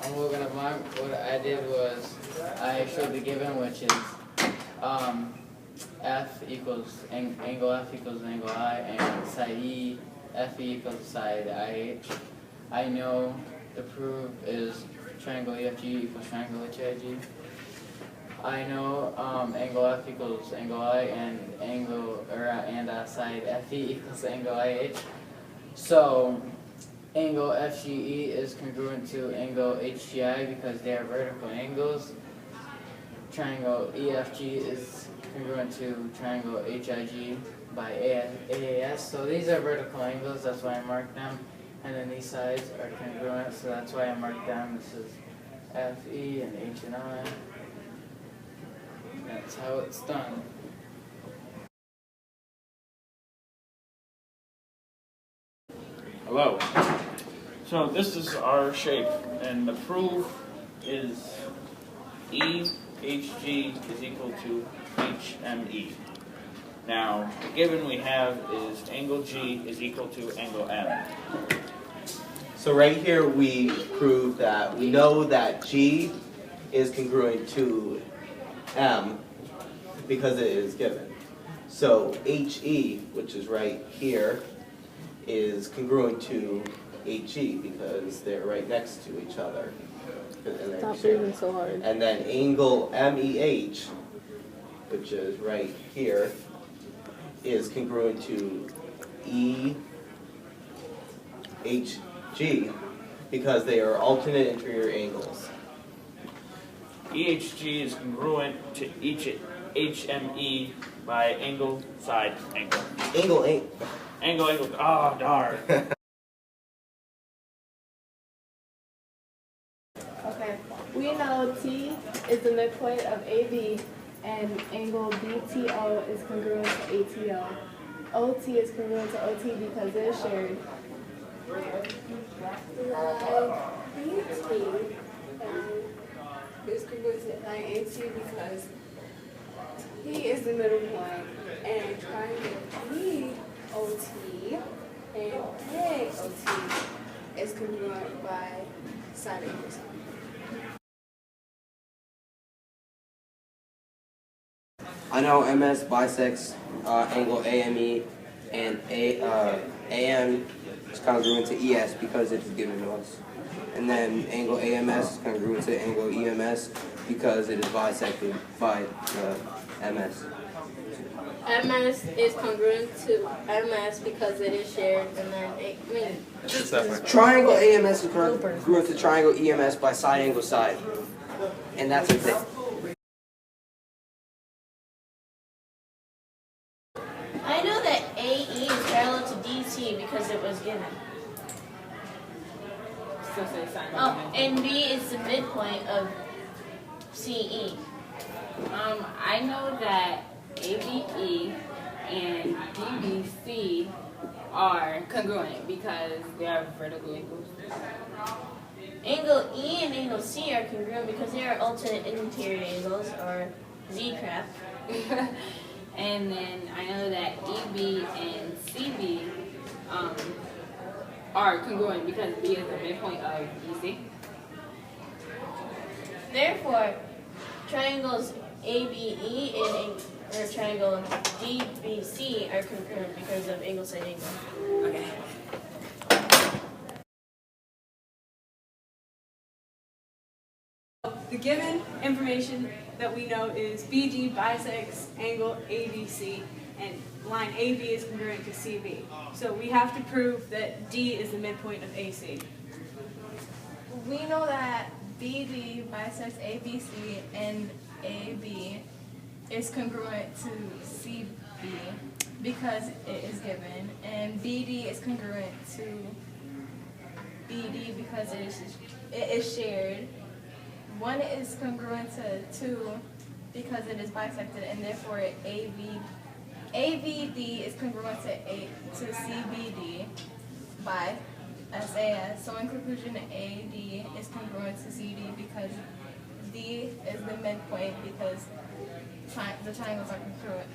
What I did was I showed the given, which is F equals angle F equals angle I, and side E, FE equals side IH. I know the proof is triangle EFG equals triangle HIG. I know angle F equals angle I, and side FE equals angle IH. So angle FGE is congruent to angle HGI because they are vertical angles. Triangle EFG is congruent to triangle HIG by AAS. So these are vertical angles, that's why I marked them. And then these sides are congruent, so that's why I marked them. This is FE and H and I. That's how it's done. Hello. So this is our shape, and the proof is EHG is equal to HME. Now, the given we have is angle G is equal to angle M. So right here we prove that we know that G is congruent to M because it is given. So HE, which is right here, is congruent to HE because they're right next to each other. Stop breathing so hard. And then angle MEH, which is right here, is congruent to EHG because they are alternate interior angles. EHG is congruent to HME by angle side angle. Angle. Oh, darn. Okay. We know T is the midpoint of AB and angle BTO is congruent to ATO. OT is congruent to OT because it is shared. BT is congruent to line AT because T is the middle point, and triangle BOT and KOT is congruent by side angles. I know MS bisects angle AME, and AM is congruent to ES because it is given to us. And then angle AMS is congruent to angle EMS because it is bisected by MS. MS is congruent to MS because it is shared, and then Triangle AMS is congruent to triangle EMS by side angle side. And that's a thing. I know that AE is parallel to DC because it was given. Oh, and B is the midpoint of CE. I know that ABE and DBC are congruent because they are vertical angles. Angle E and angle C are congruent because they are alternate interior angles, or Z crap. And then I know that EB and CB are congruent because B is the midpoint of EC. Therefore, triangles ABE and triangle DBC are congruent because of angle side angle. Okay. The given information that we know is BG bisects angle ABC, and line AB is congruent to CB. So we have to prove that D is the midpoint of AC. We know that BD bisects ABC and AB is congruent to CB because it is given, and BD is congruent to BD because it is shared. 1 is congruent to 2 because it is bisected, and therefore AVD is congruent to CBD by SAS. So in conclusion, AD is congruent to CD because D is the midpoint because the triangles are congruent.